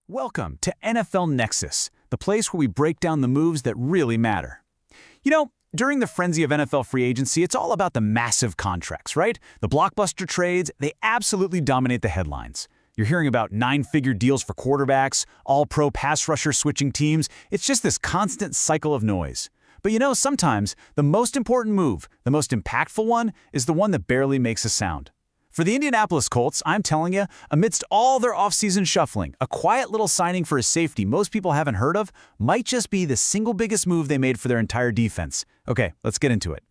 Welcome to NFL Nexus, the place where we break down the moves that really matter. During the frenzy of NFL free agency, it's all about the massive contracts, right? The blockbuster trades, they absolutely dominate the headlines. You're hearing about nine-figure deals for quarterbacks, all-pro pass rusher switching teams. It's just this constant cycle of noise. But sometimes the most important move, the most impactful one, is the one that barely makes a sound. For the Indianapolis Colts, I'm telling you, amidst all their offseason shuffling, a quiet little signing for a safety most people haven't heard of might just be the single biggest move they made for their entire defense. Okay, let's get into it.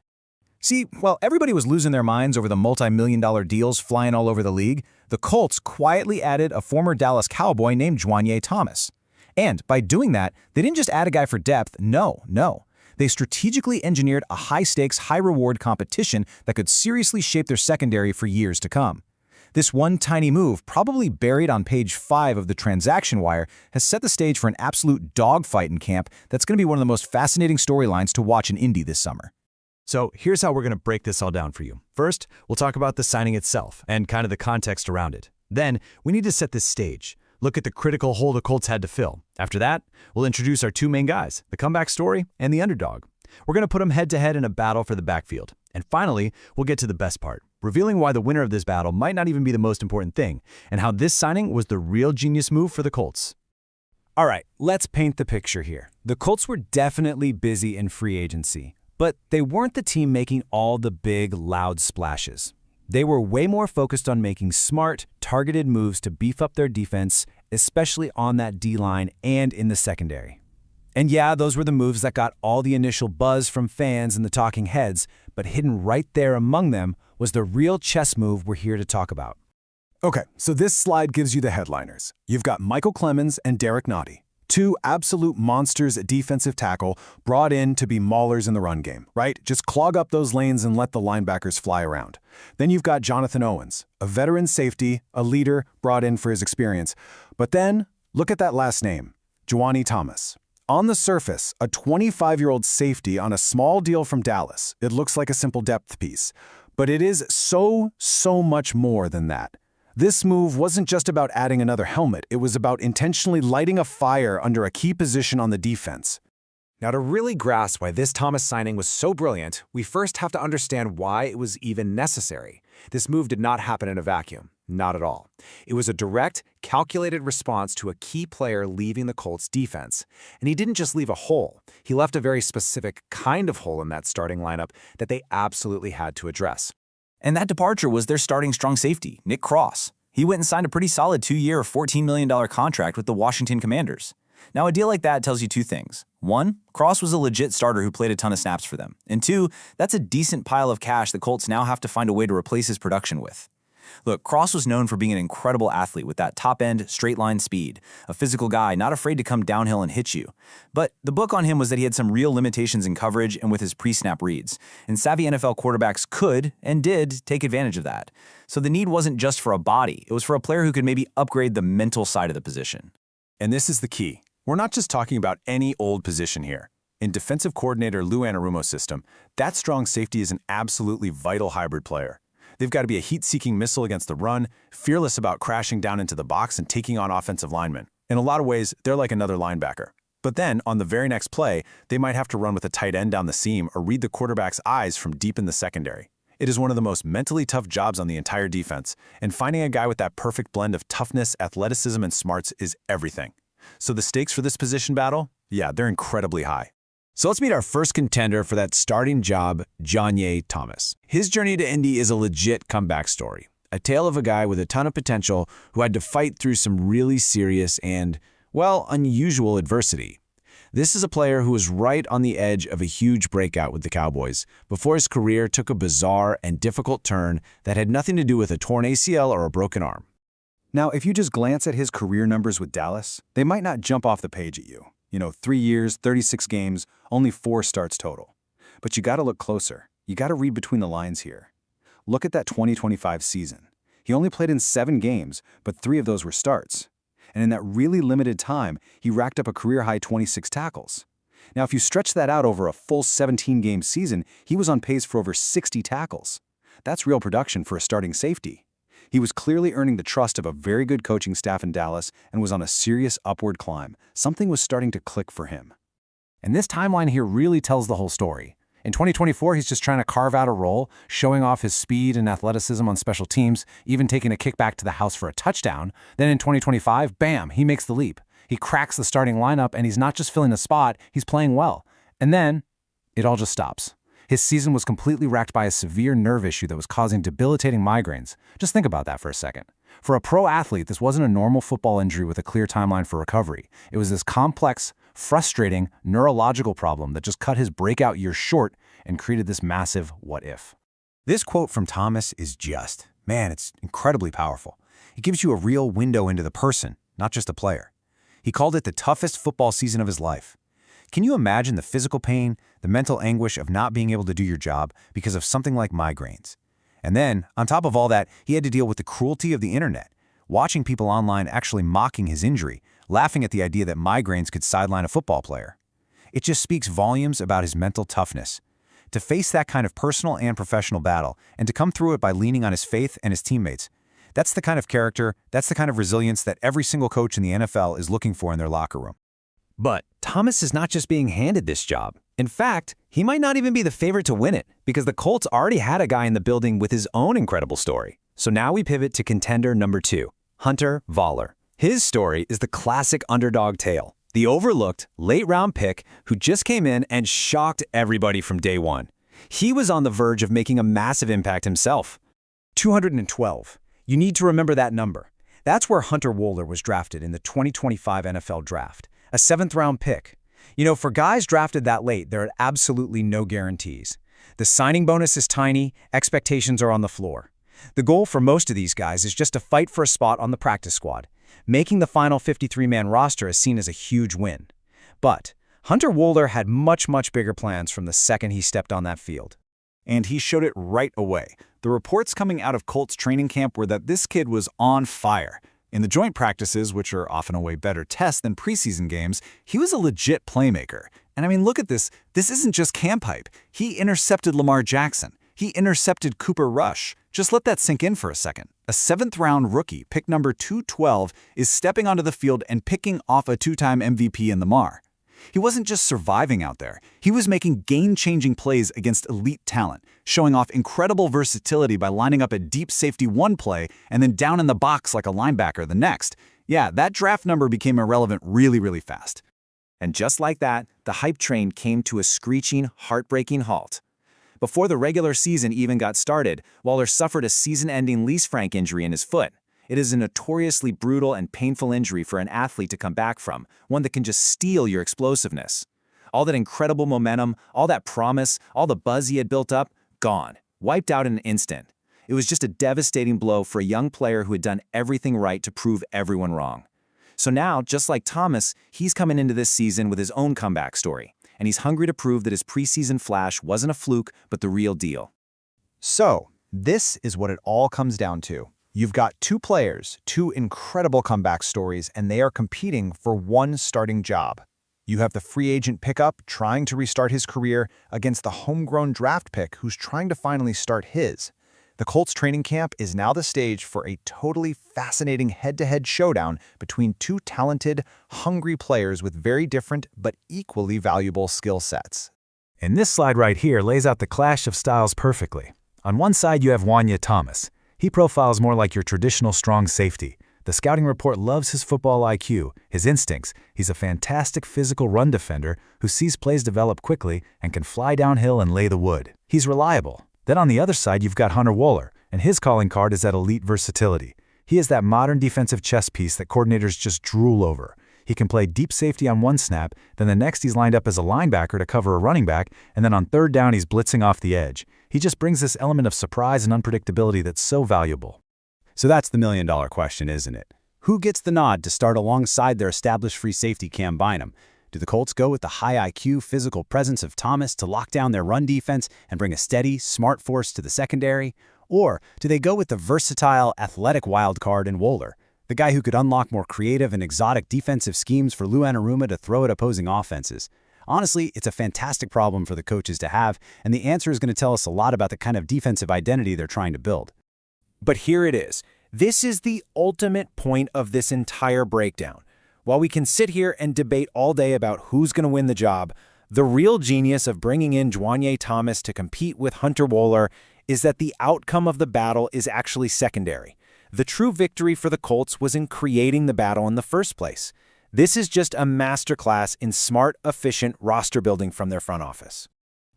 See, while everybody was losing their minds over the multi-million-dollar deals flying all over the league, the Colts quietly added a former Dallas Cowboy named Juanyeh Thomas. And by doing that, they didn't just add a guy for depth, no. They strategically engineered a high-stakes, high-reward competition that could seriously shape their secondary for years to come. This one tiny move, probably buried on page 5 of the transaction wire, has set the stage for an absolute dogfight in camp that's going to be one of the most fascinating storylines to watch in Indy this summer. So here's how we're going to break this all down for you. First, we'll talk about the signing itself and kind of the context around it. Then, we need to set this stage. Look at the critical hole the Colts had to fill. After that, we'll introduce our two main guys, the comeback story and the underdog. We're going to put them head-to-head in a battle for the backfield. And finally, we'll get to the best part, revealing why the winner of this battle might not even be the most important thing, and how this signing was the real genius move for the Colts. All right, let's paint the picture here. The Colts were definitely busy in free agency, but they weren't the team making all the big, loud splashes. They were way more focused on making smart, targeted moves to beef up their defense, especially on that D-line and in the secondary. And yeah, those were the moves that got all the initial buzz from fans and the talking heads, but hidden right there among them was the real chess move we're here to talk about. Okay, so this slide gives you the headliners. You've got Michael Clemens and Derek Nottie, two absolute monsters at defensive tackle brought in to be maulers in the run game, right? Just clog up those lanes and let the linebackers fly around. Then you've got Jonathan Owens, a veteran safety, a leader brought in for his experience. But then, look at that last name, Juanyeh Thomas. On the surface, a 25-year-old safety on a small deal from Dallas. It looks like a simple depth piece. But it is so much more than that. This move wasn't just about adding another helmet, it was about intentionally lighting a fire under a key position on the defense. Now, to really grasp why this Thomas signing was so brilliant, we first have to understand why it was even necessary. This move did not happen in a vacuum. Not at all. It was a direct, calculated response to a key player leaving the Colts defense. And he didn't just leave a hole. He left a very specific kind of hole in that starting lineup that they absolutely had to address. And that departure was their starting strong safety, Nick Cross. He went and signed a pretty solid 2-year, $14 million contract with the Washington Commanders. Now, a deal like that tells you two things. One, Cross was a legit starter who played a ton of snaps for them. And two, that's a decent pile of cash the Colts now have to find a way to replace his production with. Look, Cross was known for being an incredible athlete with that top-end, straight-line speed, a physical guy not afraid to come downhill and hit you. But the book on him was that he had some real limitations in coverage and with his pre-snap reads, and savvy NFL quarterbacks could and did take advantage of that. So the need wasn't just for a body, it was for a player who could maybe upgrade the mental side of the position. And this is the key. We're not just talking about any old position here. In defensive coordinator Lou Anarumo's system, that strong safety is an absolutely vital hybrid player. They've got to be a heat-seeking missile against the run, fearless about crashing down into the box and taking on offensive linemen. In a lot of ways, they're like another linebacker. But then, on the very next play, they might have to run with a tight end down the seam or read the quarterback's eyes from deep in the secondary. It is one of the most mentally tough jobs on the entire defense, and finding a guy with that perfect blend of toughness, athleticism, and smarts is everything. So the stakes for this position battle? Yeah, they're incredibly high. So let's meet our first contender for that starting job, Juanyeh Thomas. His journey to Indy is a legit comeback story, a tale of a guy with a ton of potential who had to fight through some really serious and, well, unusual adversity. This is a player who was right on the edge of a huge breakout with the Cowboys before his career took a bizarre and difficult turn that had nothing to do with a torn ACL or a broken arm. Now, if you just glance at his career numbers with Dallas, they might not jump off the page at you. 3 years, 36 games, only 4 starts total. But you got to look closer. You got to read between the lines here. Look at that 2025 season. He only played in 7 games, but 3 of those were starts. And in that really limited time, he racked up a career-high 26 tackles. Now, if you stretch that out over a full 17-game season, he was on pace for over 60 tackles. That's real production for a starting safety. He was clearly earning the trust of a very good coaching staff in Dallas and was on a serious upward climb. Something was starting to click for him. And this timeline here really tells the whole story. In 2024, he's just trying to carve out a role, showing off his speed and athleticism on special teams, even taking a kick back to the house for a touchdown. Then in 2025, bam, he makes the leap. He cracks the starting lineup, and he's not just filling the spot, he's playing well. And then it all just stops. His season was completely racked by a severe nerve issue that was causing debilitating migraines. Just think about that for a second. For a pro athlete, this wasn't a normal football injury with a clear timeline for recovery. It was this complex, frustrating, neurological problem that just cut his breakout year short and created this massive what if. This quote from Thomas is it's incredibly powerful. It gives you a real window into the person, not just a player. He called it the toughest football season of his life. Can you imagine the physical pain, the mental anguish of not being able to do your job because of something like migraines? And then, on top of all that, he had to deal with the cruelty of the internet, watching people online actually mocking his injury, laughing at the idea that migraines could sideline a football player. It just speaks volumes about his mental toughness. To face that kind of personal and professional battle, and to come through it by leaning on his faith and his teammates, that's the kind of character, that's the kind of resilience that every single coach in the NFL is looking for in their locker room. But Thomas is not just being handed this job. In fact, he might not even be the favorite to win it, because the Colts already had a guy in the building with his own incredible story. So now we pivot to contender number 2, Hunter Voller. His story is the classic underdog tale, the overlooked, late-round pick who just came in and shocked everybody from day one. He was on the verge of making a massive impact himself. 212. You need to remember that number. That's where Hunter Voller was drafted in the 2025 NFL Draft, a 7th-round pick. You know, for guys drafted that late, there are absolutely no guarantees. The signing bonus is tiny, expectations are on the floor. The goal for most of these guys is just to fight for a spot on the practice squad. Making the final 53-man roster is seen as a huge win. But Hunter Voller had much bigger plans from the second he stepped on that field. And he showed it right away. The reports coming out of Colts training camp were that this kid was on fire. In the joint practices, which are often a way better test than preseason games, he was a legit playmaker. And I mean, look at this. This isn't just camp hype. He intercepted Lamar Jackson. He intercepted Cooper Rush. Just let that sink in for a second. A 7th-round rookie, pick number 212, is stepping onto the field and picking off a 2-time MVP in Lamar. He wasn't just surviving out there. He was making game-changing plays against elite talent, showing off incredible versatility by lining up at deep safety one play and then down in the box like a linebacker the next. Yeah, that draft number became irrelevant really fast. And just like that, the hype train came to a screeching, heartbreaking halt. Before the regular season even got started, Voller suffered a season-ending Lis Frank injury in his foot. It is a notoriously brutal and painful injury for an athlete to come back from, one that can just steal your explosiveness. All that incredible momentum, all that promise, all the buzz he had built up, gone, wiped out in an instant. It was just a devastating blow for a young player who had done everything right to prove everyone wrong. So now, just like Thomas, he's coming into this season with his own comeback story, and he's hungry to prove that his preseason flash wasn't a fluke, but the real deal. So, this is what it all comes down to. You've got 2 players, 2 incredible comeback stories, and they are competing for one starting job. You have the free agent pickup trying to restart his career against the homegrown draft pick who's trying to finally start his. The Colts training camp is now the stage for a totally fascinating head-to-head showdown between 2 talented, hungry players with very different but equally valuable skill sets. And this slide right here lays out the clash of styles perfectly. On one side, you have Juanyeh Thomas. He profiles more like your traditional strong safety. The scouting report loves his football IQ, his instincts. He's a fantastic physical run defender who sees plays develop quickly and can fly downhill and lay the wood. He's reliable. Then on the other side, you've got Hunter Voller, and his calling card is that elite versatility. He is that modern defensive chess piece that coordinators just drool over. He can play deep safety on one snap, then the next he's lined up as a linebacker to cover a running back, and then on third down he's blitzing off the edge. He just brings this element of surprise and unpredictability that's so valuable. So that's the million-dollar question, isn't it? Who gets the nod to start alongside their established free safety Cam Bynum? Do the Colts go with the high IQ, physical presence of Thomas to lock down their run defense and bring a steady, smart force to the secondary? Or do they go with the versatile, athletic wildcard in Voller, the guy who could unlock more creative and exotic defensive schemes for Lou Anarumo to throw at opposing offenses? Honestly, it's a fantastic problem for the coaches to have, and the answer is going to tell us a lot about the kind of defensive identity they're trying to build. But here it is. This is the ultimate point of this entire breakdown. While we can sit here and debate all day about who's going to win the job, the real genius of bringing in Juanyeh Thomas to compete with Hunter Wohler is that the outcome of the battle is actually secondary. The true victory for the Colts was in creating the battle in the first place. This is just a masterclass in smart, efficient roster building from their front office.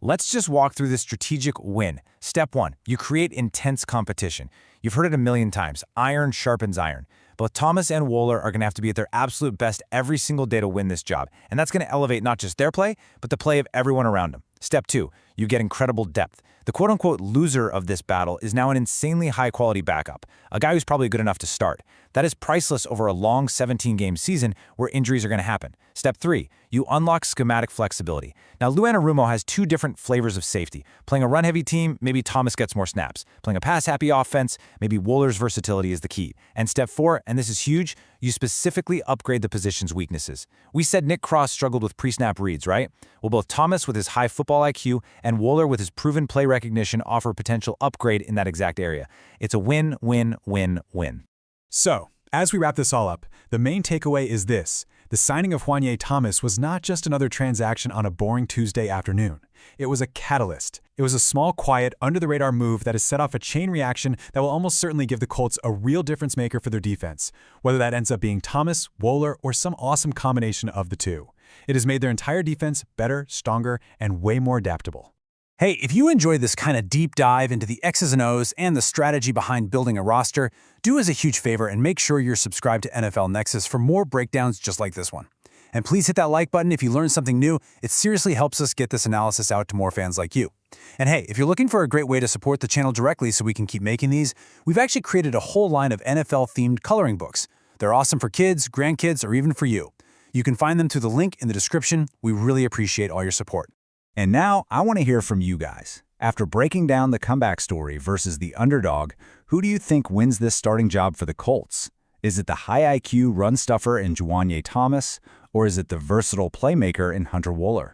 Let's just walk through the strategic win. Step 1, you create intense competition. You've heard it a million times. Iron sharpens iron. Both Thomas and Wohler are going to have to be at their absolute best every single day to win this job. And that's going to elevate not just their play, but the play of everyone around them. Step 2, you get incredible depth. The quote-unquote loser of this battle is now an insanely high-quality backup, a guy who's probably good enough to start. That is priceless over a long 17-game season where injuries are going to happen. Step 3, you unlock schematic flexibility. Now, Lou Anarumo has two different flavors of safety. Playing a run-heavy team, maybe Thomas gets more snaps. Playing a pass-happy offense, maybe Wohler's versatility is the key. And step 4, and this is huge, you specifically upgrade the position's weaknesses. We said Nick Cross struggled with pre-snap reads, right? Well, both Thomas with his high football IQ and Wohler with his proven play recognition offer a potential upgrade in that exact area. It's a win, win, win, win. So, as we wrap this all up, the main takeaway is this. The signing of Juanyeh Thomas was not just another transaction on a boring Tuesday afternoon. It was a catalyst. It was a small, quiet, under-the-radar move that has set off a chain reaction that will almost certainly give the Colts a real difference maker for their defense, whether that ends up being Thomas, Wohler, or some awesome combination of the two. It has made their entire defense better, stronger, and way more adaptable. Hey, if you enjoyed this kind of deep dive into the X's and O's and the strategy behind building a roster, do us a huge favor and make sure you're subscribed to NFL Nexus for more breakdowns just like this one. And please hit that like button if you learned something new. It seriously helps us get this analysis out to more fans like you. And hey, if you're looking for a great way to support the channel directly so we can keep making these, we've actually created a whole line of NFL-themed coloring books. They're awesome for kids, grandkids, or even for you. You can find them through the link in the description. We really appreciate all your support. And now, I want to hear from you guys. After breaking down the comeback story versus the underdog, who do you think wins this starting job for the Colts? Is it the high IQ run stuffer in Juanyeh Thomas, or is it the versatile playmaker in Hunter Wohler?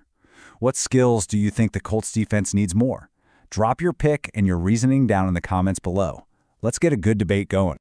What skills do you think the Colts defense needs more? Drop your pick and your reasoning down in the comments below. Let's get a good debate going.